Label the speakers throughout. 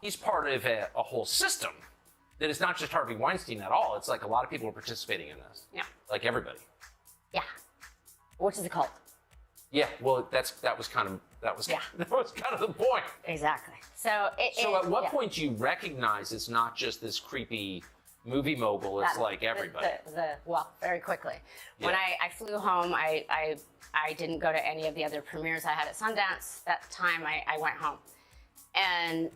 Speaker 1: he's part of a whole system that is not just Harvey Weinstein at all. It's like a lot of people are participating in this.
Speaker 2: Yeah.
Speaker 1: Like everybody.
Speaker 2: Yeah. Which is a cult.
Speaker 1: Yeah. Well, that was kind of the point.
Speaker 2: Exactly. So
Speaker 1: at what point do you recognize it's not just this creepy movie mogul? It's like everybody.
Speaker 2: Well, very quickly. When I flew home, I didn't go to any of the other premieres I had at Sundance. That time I went home. And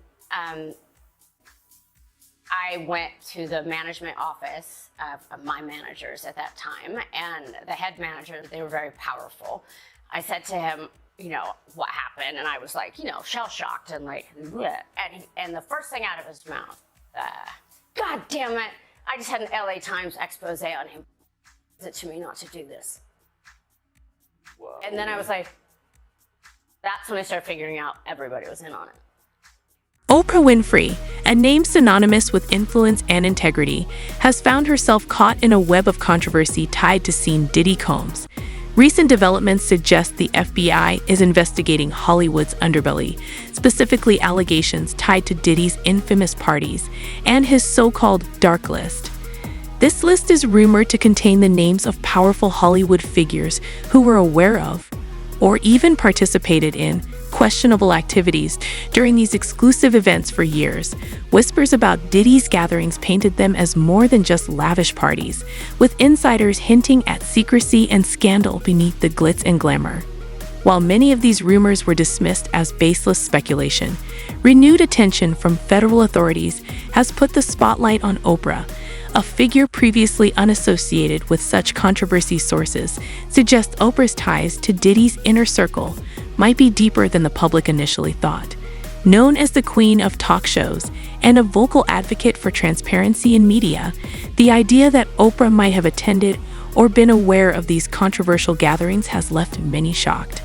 Speaker 2: I went to the management office of my managers at that time, and the head manager, they were very powerful. I said to him, you know, what happened? And I was like, you know, shell-shocked and like, bleh. And the first thing out of his mouth, God damn it, I just had an LA Times expose on him. Is it to me not to do this?
Speaker 1: Whoa.
Speaker 2: And then I was like, that's when I started figuring out everybody was in on it.
Speaker 3: Oprah Winfrey, a name synonymous with influence and integrity, has found herself caught in a web of controversy tied to scene Diddy Combs. Recent developments suggest the FBI is investigating Hollywood's underbelly, specifically allegations tied to Diddy's infamous parties and his so-called dark list. This list is rumored to contain the names of powerful Hollywood figures who were aware of, or even participated in, questionable activities during these exclusive events for years. Whispers about Diddy's gatherings painted them as more than just lavish parties, with insiders hinting at secrecy and scandal beneath the glitz and glamour. While many of these rumors were dismissed as baseless speculation, renewed attention from federal authorities has put the spotlight on Oprah. A figure previously unassociated with such controversy. Sources suggest Oprah's ties to Diddy's inner circle might be deeper than the public initially thought. Known as the queen of talk shows and a vocal advocate for transparency in media, the idea that Oprah might have attended or been aware of these controversial gatherings has left many shocked.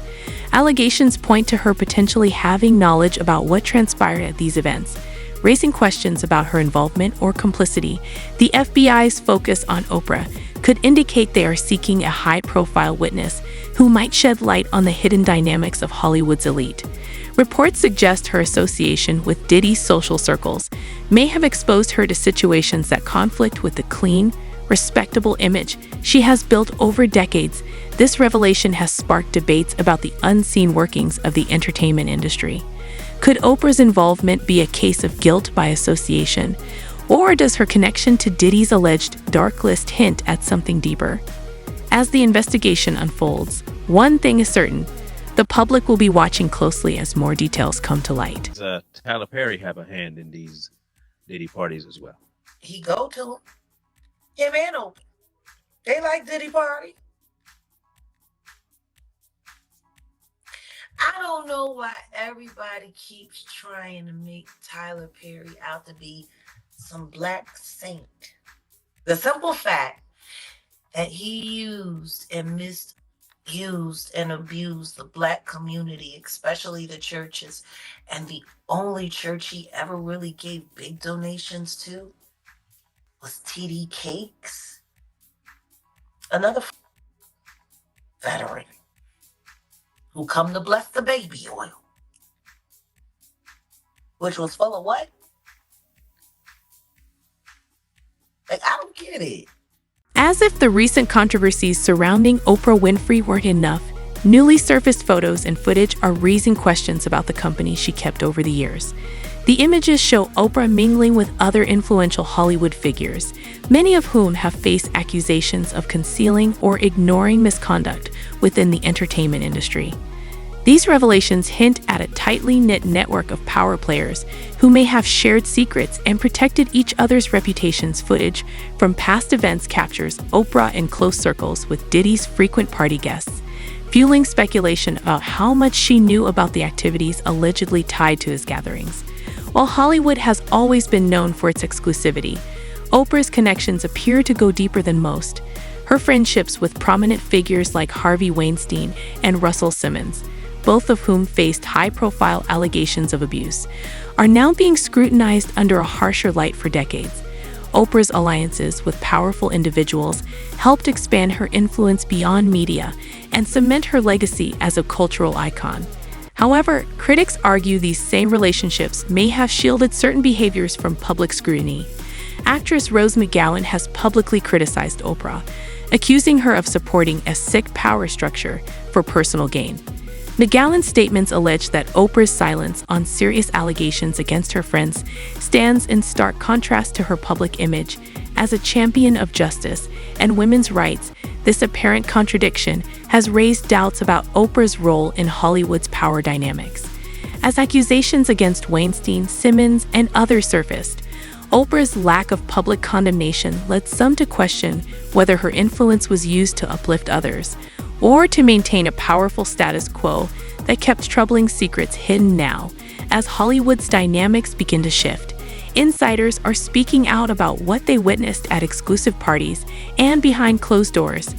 Speaker 3: Allegations point to her potentially having knowledge about what transpired at these events, raising questions about her involvement or complicity. The FBI's focus on Oprah could indicate they are seeking a high-profile witness who might shed light on the hidden dynamics of Hollywood's elite. Reports suggest her association with Diddy's social circles may have exposed her to situations that conflict with the clean, respectable image she has built over decades. This revelation has sparked debates about the unseen workings of the entertainment industry. Could Oprah's involvement be a case of guilt by association? Or does her connection to Diddy's alleged dark list hint at something deeper? As the investigation unfolds, one thing is certain: the public will be watching closely as more details come to light.
Speaker 4: Does Tyler Perry have a hand in these Diddy parties as well?
Speaker 5: He go to him and Oprah. They like Diddy party. I don't know why everybody keeps trying to make Tyler Perry out to be some black saint. The simple fact that he used and misused and abused the black community, especially the churches, and the only church he ever really gave big donations to was TD Cakes, another veteran who come to bless the baby oil, which was full of what? Like, I don't get it.
Speaker 3: As if the recent controversies surrounding Oprah Winfrey weren't enough, newly surfaced photos and footage are raising questions about the company she kept over the years. The images show Oprah mingling with other influential Hollywood figures, many of whom have faced accusations of concealing or ignoring misconduct within the entertainment industry. These revelations hint at a tightly knit network of power players who may have shared secrets and protected each other's reputations. Footage from past events captures Oprah in close circles with Diddy's frequent party guests, fueling speculation about how much she knew about the activities allegedly tied to his gatherings. While Hollywood has always been known for its exclusivity, Oprah's connections appear to go deeper than most. Her friendships with prominent figures like Harvey Weinstein and Russell Simmons, both of whom faced high-profile allegations of abuse, are now being scrutinized under a harsher light. For decades, Oprah's alliances with powerful individuals helped expand her influence beyond media and cement her legacy as a cultural icon. However, critics argue these same relationships may have shielded certain behaviors from public scrutiny. Actress Rose McGowan has publicly criticized Oprah, accusing her of supporting a sick power structure for personal gain. McGowan's statements allege that Oprah's silence on serious allegations against her friends stands in stark contrast to her public image as a champion of justice and women's rights. This apparent contradiction has raised doubts about Oprah's role in Hollywood's power dynamics. As accusations against Weinstein, Simmons, and others surfaced, Oprah's lack of public condemnation led some to question whether her influence was used to uplift others or to maintain a powerful status quo that kept troubling secrets hidden. Now, as Hollywood's dynamics begin to shift, insiders are speaking out about what they witnessed at exclusive parties and behind closed doors.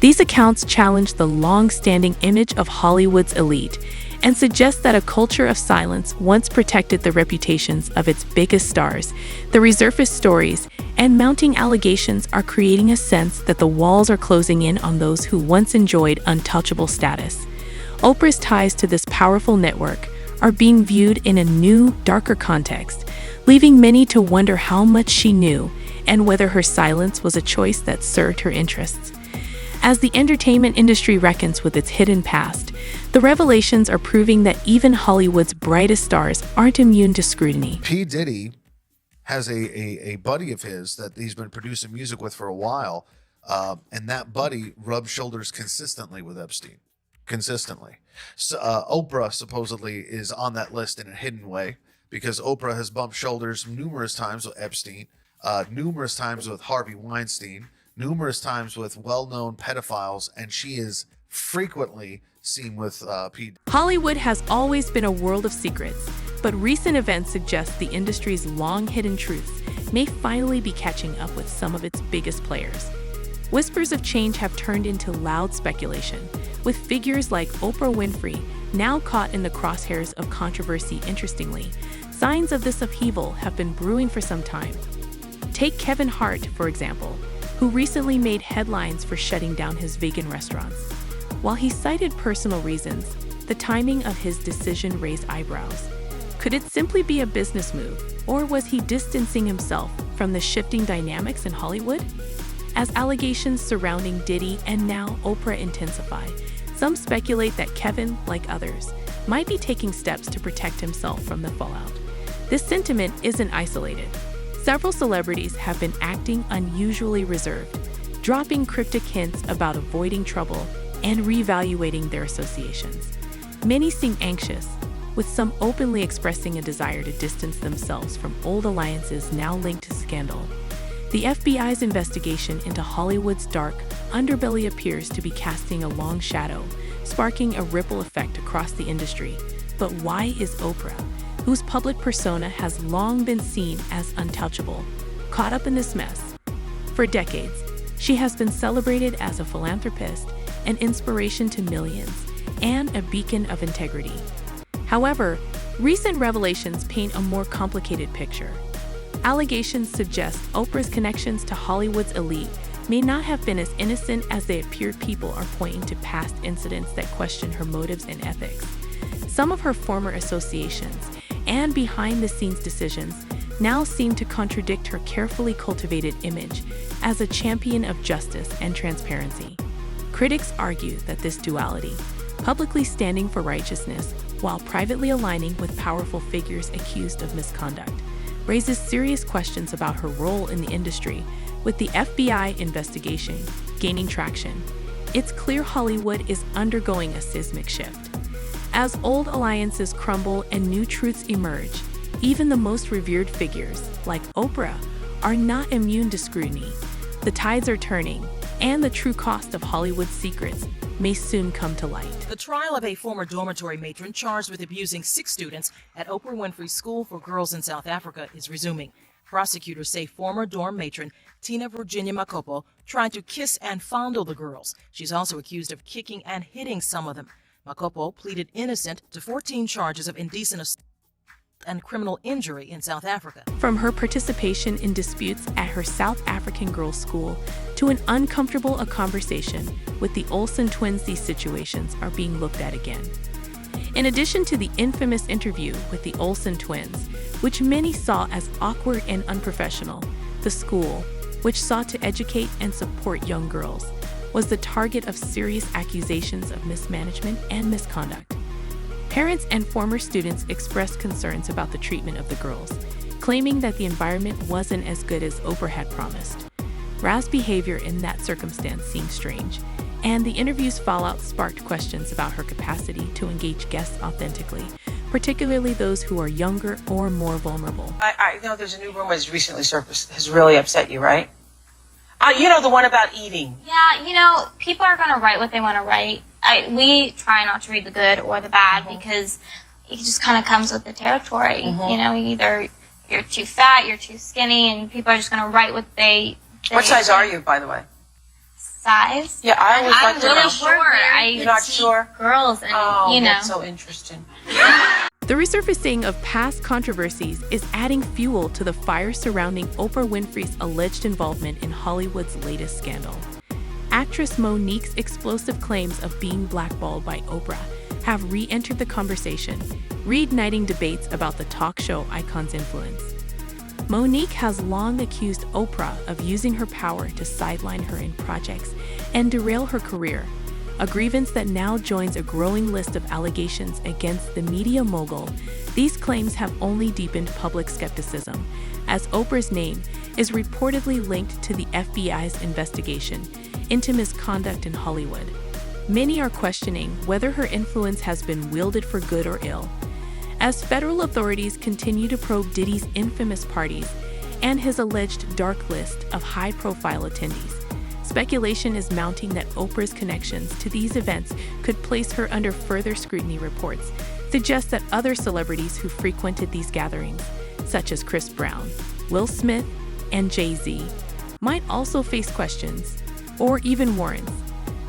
Speaker 3: These accounts challenge the long-standing image of Hollywood's elite and suggest that a culture of silence once protected the reputations of its biggest stars. The resurfaced stories and mounting allegations are creating a sense that the walls are closing in on those who once enjoyed untouchable status. Oprah's ties to this powerful network are being viewed in a new, darker context, leaving many to wonder how much she knew and whether her silence was a choice that served her interests. As the entertainment industry reckons with its hidden past, the revelations are proving that even Hollywood's brightest stars aren't immune to scrutiny.
Speaker 6: P. Diddy has a buddy of his that he's been producing music with for a while, and that buddy rubs shoulders consistently with Epstein. Consistently. So, Oprah supposedly is on that list in a hidden way because Oprah has bumped shoulders numerous times with Epstein, numerous times with Harvey Weinstein, numerous times with well-known pedophiles, and she is frequently seen with Pete.
Speaker 3: Hollywood has always been a world of secrets, but recent events suggest the industry's long-hidden truths may finally be catching up with some of its biggest players. Whispers of change have turned into loud speculation, with figures like Oprah Winfrey now caught in the crosshairs of controversy. Interestingly, signs of this upheaval have been brewing for some time. Take Kevin Hart, for example, who recently made headlines for shutting down his vegan restaurants. While he cited personal reasons, the timing of his decision raised eyebrows. Could it simply be a business move, or was he distancing himself from the shifting dynamics in Hollywood? As allegations surrounding Diddy and now Oprah intensify, some speculate that Kevin, like others, might be taking steps to protect himself from the fallout. This sentiment isn't isolated. Several celebrities have been acting unusually reserved, dropping cryptic hints about avoiding trouble and reevaluating their associations. Many seem anxious, with some openly expressing a desire to distance themselves from old alliances now linked to scandal. The FBI's investigation into Hollywood's dark underbelly appears to be casting a long shadow, sparking a ripple effect across the industry. But why is Oprah, whose public persona has long been seen as untouchable, caught up in this mess? For decades, she has been celebrated as a philanthropist, an inspiration to millions, and a beacon of integrity. However, recent revelations paint a more complicated picture. Allegations suggest Oprah's connections to Hollywood's elite may not have been as innocent as they appear. People are pointing to past incidents that question her motives and ethics. Some of her former associations and behind-the-scenes decisions now seem to contradict her carefully cultivated image as a champion of justice and transparency. Critics argue that this duality, publicly standing for righteousness while privately aligning with powerful figures accused of misconduct, raises serious questions about her role in the industry. With the FBI investigation gaining traction, it's clear Hollywood is undergoing a seismic shift. As old alliances crumble and new truths emerge, even the most revered figures, like Oprah, are not immune to scrutiny. The tides are turning, and the true cost of Hollywood's secrets may soon come to light.
Speaker 7: The trial of a former dormitory matron charged with abusing 6 students at Oprah Winfrey School for Girls in South Africa is resuming. Prosecutors say former dorm matron Tina Virginia Makopo tried to kiss and fondle the girls. She's also accused of kicking and hitting some of them. Makopo pleaded innocent to 14 charges of indecent assault and criminal injury in South Africa.
Speaker 3: From her participation in disputes at her South African girls' school to an uncomfortable conversation with the Olsen twins, these situations are being looked at again. In addition to the infamous interview with the Olsen twins, which many saw as awkward and unprofessional, the school, which sought to educate and support young girls, was the target of serious accusations of mismanagement and misconduct. Parents and former students expressed concerns about the treatment of the girls, claiming that the environment wasn't as good as Oprah had promised. Ra's behavior in that circumstance seemed strange, and the interview's fallout sparked questions about her capacity to engage guests authentically, particularly those who are younger or more vulnerable.
Speaker 8: I know there's a new rumor that's recently surfaced, has really upset you, right? You know, the one about eating.
Speaker 9: Yeah, you know, people are going to write what they want to write. We try not to read the good or the bad because it just kind of comes with the territory. You know, either you're too fat, you're too skinny, and people are just going to write what they
Speaker 8: What size are you, by the way?
Speaker 9: Size?
Speaker 8: Yeah, I always like
Speaker 9: I'm
Speaker 8: to
Speaker 9: really
Speaker 8: know.
Speaker 9: sure.
Speaker 8: You're not sure?
Speaker 9: Girls, and
Speaker 8: Oh,
Speaker 9: you know.
Speaker 8: that's so interesting.
Speaker 3: The resurfacing of past controversies is adding fuel to the fire surrounding Oprah Winfrey's alleged involvement in Hollywood's latest scandal. Actress Monique's explosive claims of being blackballed by Oprah have re-entered the conversation, reigniting debates about the talk show icon's influence. Monique has long accused Oprah of using her power to sideline her in projects and derail her career, a grievance that now joins a growing list of allegations against the media mogul. These claims have only deepened public skepticism, as Oprah's name is reportedly linked to the FBI's investigation into misconduct in Hollywood. Many are questioning whether her influence has been wielded for good or ill. As federal authorities continue to probe Diddy's infamous parties and his alleged dark list of high-profile attendees, speculation is mounting that Oprah's connections to these events could place her under further scrutiny. Reports suggest that other celebrities who frequented these gatherings, such as Chris Brown, Will Smith, and Jay-Z, might also face questions or even warrants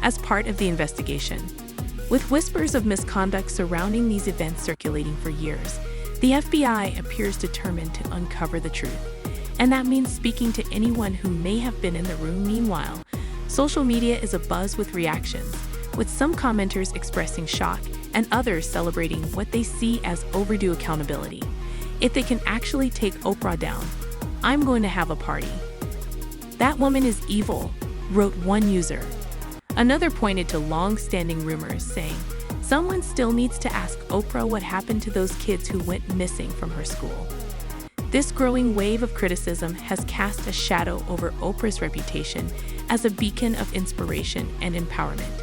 Speaker 3: as part of the investigation. With whispers of misconduct surrounding these events circulating for years, the FBI appears determined to uncover the truth. And that means speaking to anyone who may have been in the room. Meanwhile, social media is abuzz with reactions, with some commenters expressing shock and others celebrating what they see as overdue accountability. If they can actually take Oprah down, I'm going to have a party. That woman is evil, wrote one user. Another pointed to long-standing rumors, saying, someone still needs to ask Oprah what happened to those kids who went missing from her school. This growing wave of criticism has cast a shadow over Oprah's reputation as a beacon of inspiration and empowerment.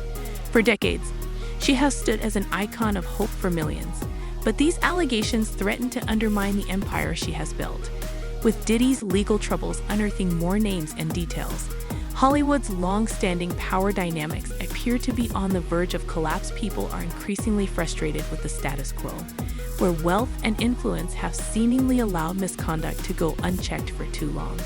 Speaker 3: For decades, she has stood as an icon of hope for millions, but these allegations threaten to undermine the empire she has built. With Diddy's legal troubles unearthing more names and details, Hollywood's long-standing power dynamics appear to be on the verge of collapse. People are increasingly frustrated with the status quo, where wealth and influence have seemingly allowed misconduct to go unchecked for too long.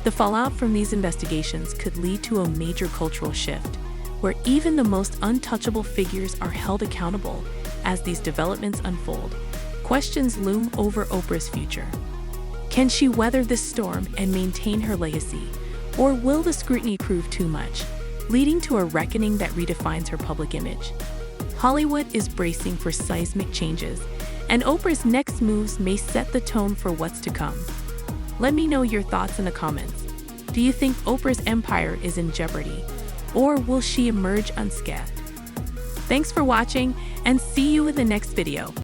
Speaker 3: The fallout from these investigations could lead to a major cultural shift, where even the most untouchable figures are held accountable. As these developments unfold, questions loom over Oprah's future. Can she weather this storm and maintain her legacy? Or will the scrutiny prove too much, leading to a reckoning that redefines her public image? Hollywood is bracing for seismic changes, and Oprah's next moves may set the tone for what's to come. Let me know your thoughts in the comments. Do you think Oprah's empire is in jeopardy, or will she emerge unscathed? Thanks for watching, and see you in the next video.